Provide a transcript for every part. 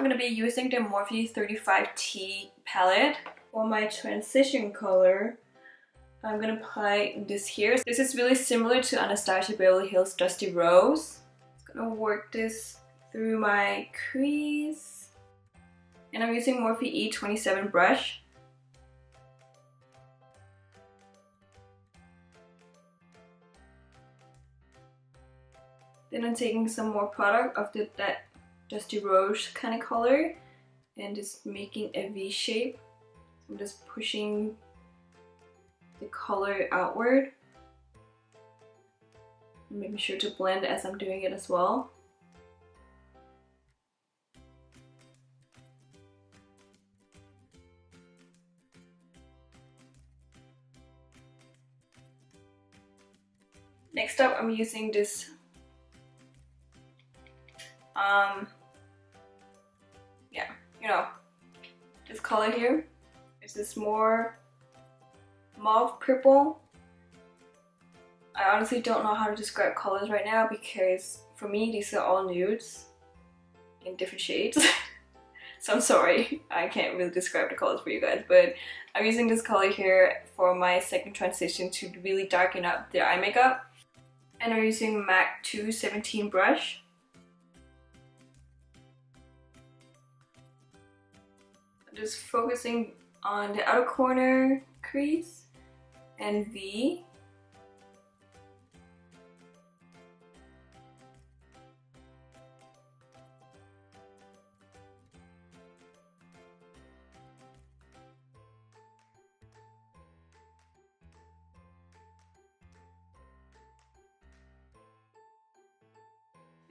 I'm going to be using the Morphe E35T palette. For my transition color, I'm going to apply this here. This is really similar to Anastasia Beverly Hills Dusty Rose. I'm going to work this through my crease. And I'm using Morphe E27 brush. Then I'm taking some more product of that Dusty Rose kind of color and just making a V shape. So I'm just pushing the color outward. And making sure to blend as I'm doing it as well. Next up, I'm using this this color here. It's this more mauve purple. I honestly don't know how to describe colors right now because for me these are all nudes in different shades. So I'm sorry, I can't really describe the colors for you guys, but I'm using this color here for my second transition to really darken up the eye makeup. And I'm using MAC 217 brush. Just focusing on the outer corner crease and V.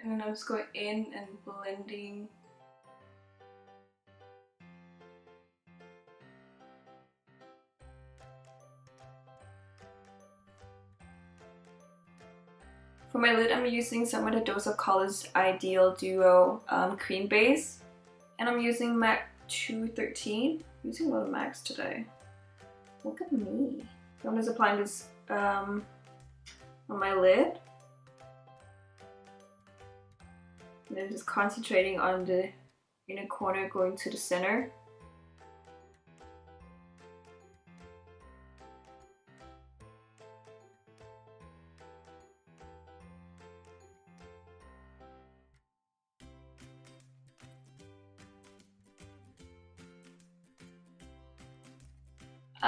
And then I'm just going in and blending. For my lid, I'm using some of the Dose of Colors Ideal Duo Cream Base. And I'm using MAC 213. I'm using a lot of MACs today. Look at me. So I'm just applying this on my lid. And then just concentrating on the inner corner going to the center.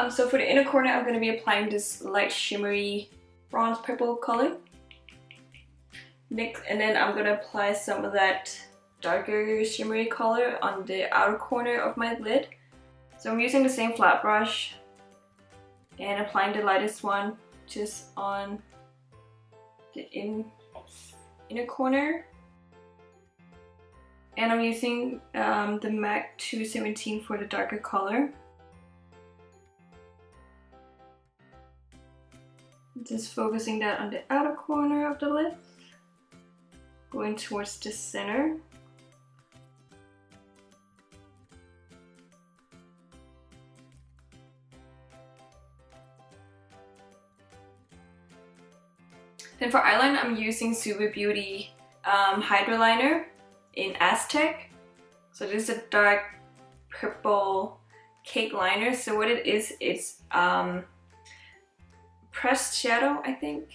So for the inner corner, I'm going to be applying this light shimmery bronze purple color. Next, and then I'm going to apply some of that darker shimmery color on the outer corner of my lid. So I'm using the same flat brush and applying the lightest one just on the inner corner. And I'm using the MAC 217 for the darker color. Just focusing that on the outer corner of the lid, going towards the center. Then for eyeliner, I'm using Suva Beauty Hydraliner in Aztec. So this is a dark purple cake liner. So what it is, it's pressed shadow, I think.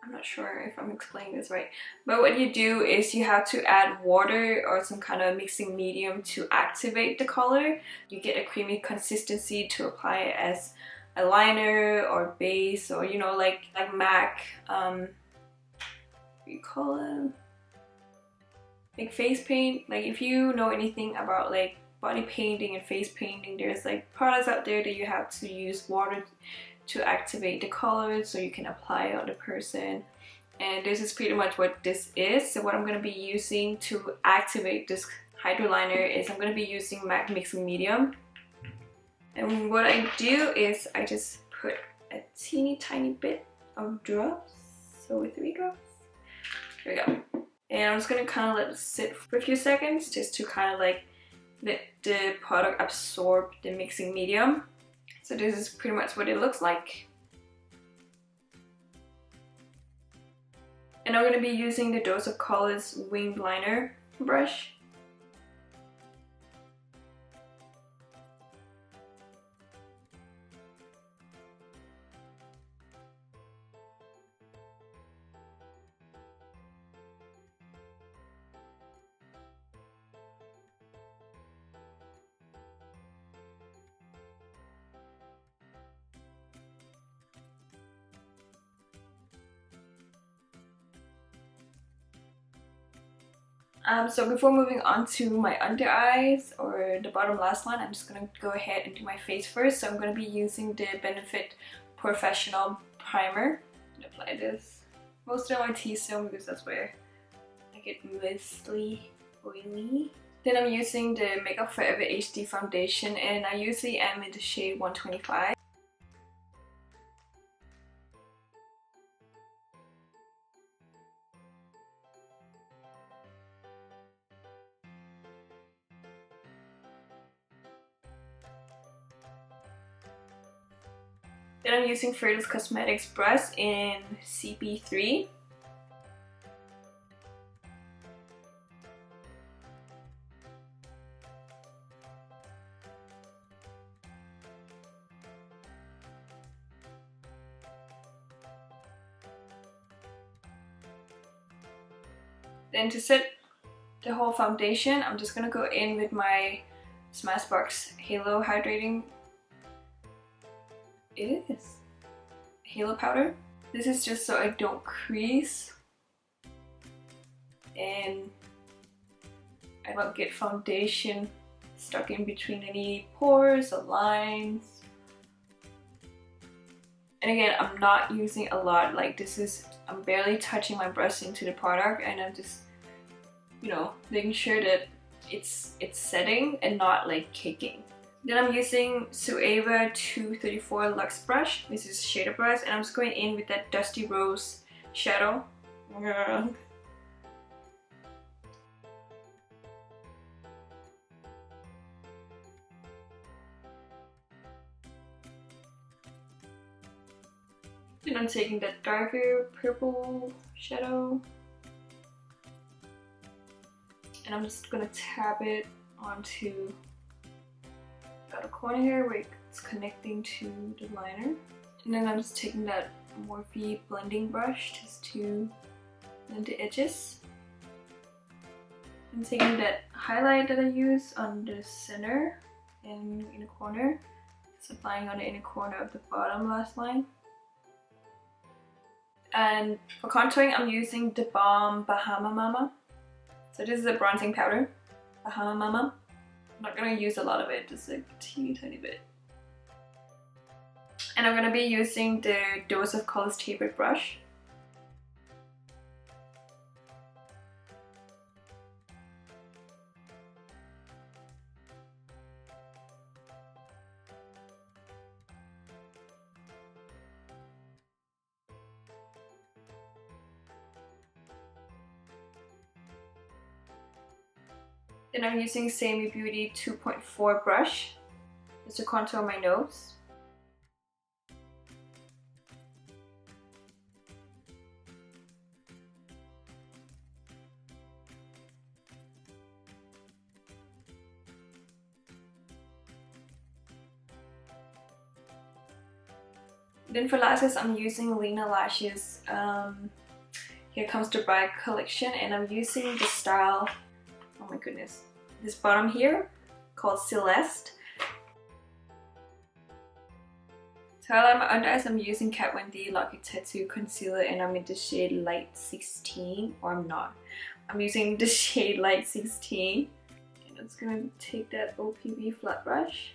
I'm not sure if I'm explaining this right. But what you do is you have to add water or some kind of mixing medium to activate the color. You get a creamy consistency to apply it as a liner or base, or you know, like MAC, what do you call it? Like face paint. Like if you know anything about like body painting and face painting, there's like products out there that you have to use water to activate the color so you can apply it on the person. And this is pretty much what this is. So what I'm going to be using to activate this Hydraliner is I'm going to be using MAC Mixing Medium. And what I do is I just put a teeny tiny bit of drops. So 3 drops. There we go. And I'm just going to kind of let it sit for a few seconds just to kind of like let the product absorb the mixing medium. So this is pretty much what it looks like. And I'm going to be using the Dose of Colors Winged Liner brush. So before moving on to my under eyes or the bottom lash line, I'm just going to go ahead and do my face first. So I'm going to be using the Benefit Professional Primer and apply this mostly on my T-zone because that's where I get mostly oily. Then I'm using the Makeup Forever HD foundation, and I usually am in the shade 125. Then I'm using Furless Cosmetics brush in CB3. Then to set the whole foundation, I'm just gonna go in with my Smashbox Halo hydrating. It is Halo powder. This is just so I don't crease and I don't get foundation stuck in between any pores or lines. And again, I'm not using a lot. Like this is, I'm barely touching my brush into the product, and I'm just, you know, making sure that it's setting and not like caking. Then I'm using Zoeva 234 Luxe brush. This is shader brush, and I'm just going in with that Dusty Rose shadow. Then I'm taking that darker purple shadow, and I'm just gonna tap it onto the outer corner here where it's connecting to the liner. And then I'm just taking that Morphe blending brush just to blend the edges. I'm taking that highlight that I use on the center and in the corner, just applying on the inner corner of the bottom lash line. And for contouring, I'm using the Balm Bahama. So this is a bronzing powder, Bahama. I'm not going to use a lot of it, just a teeny tiny bit. And I'm going to be using the Dose of Colors Tapered brush. Then I'm using Sami Beauty 2.4 brush just to contour my nose. Then for lashes, I'm using Lena Lashes Here Comes the Bride collection, and I'm using the style, oh my goodness, this bottom here called Celeste. To highlight my under eyes, I'm using Kat Von D Lock-It Tattoo Concealer, and I'm in the shade Light 16, or I'm not. I'm using the shade Light 16. And I'm just gonna take that OPV flat brush.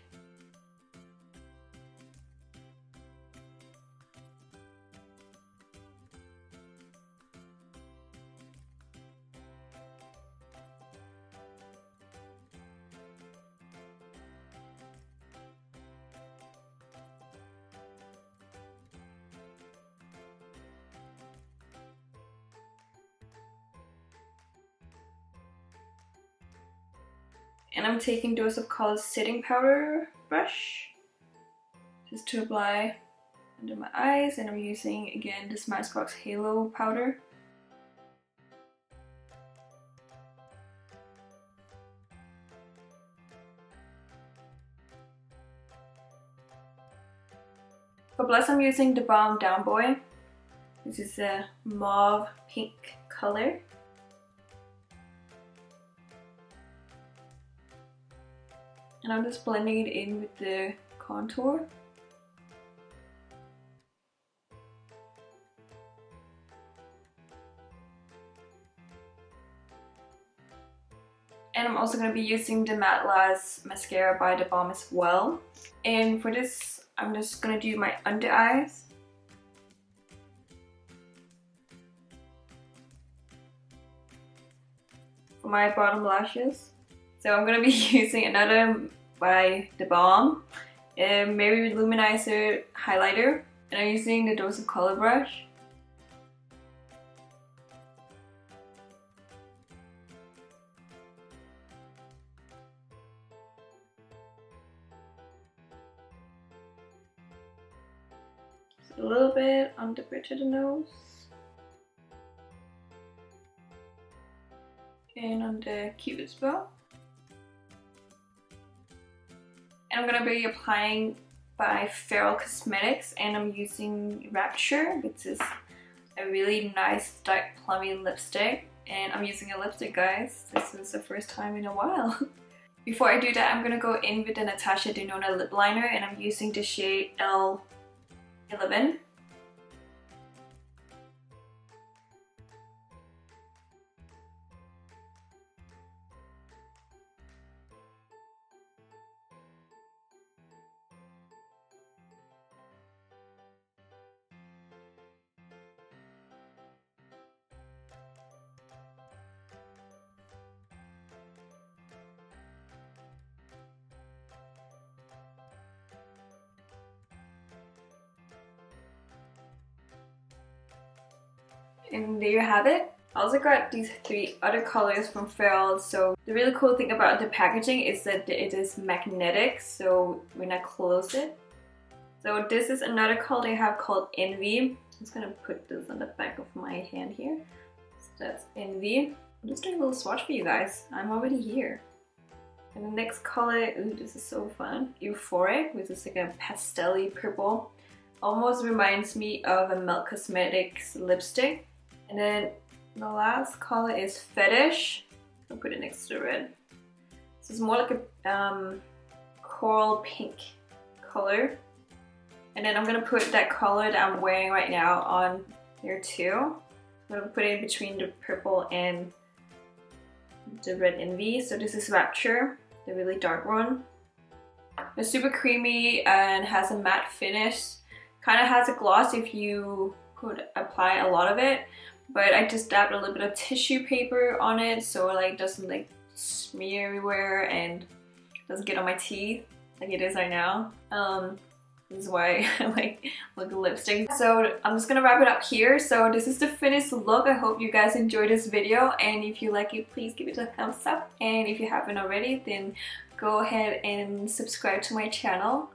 And I'm taking Dose of Colors setting powder brush just to apply under my eyes, and I'm using again the Smashbox Halo powder. For blush, I'm using the Balm Down Boy. This is a mauve pink color. And I'm just blending it in with the contour. And I'm also going to be using the Matte Lash mascara by the Balm as well. And for this, I'm just going to do my under eyes. For my bottom lashes. So I'm going to be using another by the Balm, Maybe Luminizer highlighter. And I'm using the Dose of Color brush. A little bit on the bridge of the nose and on the cupid's bow. And I'm gonna be applying by Furless Cosmetics, and I'm using Rapture, which is a really nice dark plummy lipstick. And I'm using a lipstick, guys. This is the first time in a while. Before I do that, I'm gonna go in with the Natasha Denona lip liner, and I'm using the shade L11. And there you have it. I also got these 3 other colors from Furless. So the really cool thing about the packaging is that it is magnetic, so when I close it. So this is another color they have called Envy. I'm just gonna put this on the back of my hand here. So that's Envy. I'm just doing a little swatch for you guys. I'm already here. And the next color, ooh, this is so fun. Euphoric, which is like a pastel-y purple. Almost reminds me of a Milk Cosmetics lipstick. And then the last color is Fetish. I'll put it next to the red. This is more like a coral pink color. And then I'm gonna put that color that I'm wearing right now on here too. I'm gonna put it in between the purple and the red Envy. So this is Rapture, the really dark one. It's super creamy and has a matte finish. Kind of has a gloss if you could apply a lot of it. But I just dabbed a little bit of tissue paper on it so it like doesn't like smear everywhere and doesn't get on my teeth like it is right now. This is why I like lipstick. So I'm just gonna wrap it up here. So this is the finished look. I hope you guys enjoyed this video, and if you like it, please give it a thumbs up. And if you haven't already, then go ahead and subscribe to my channel.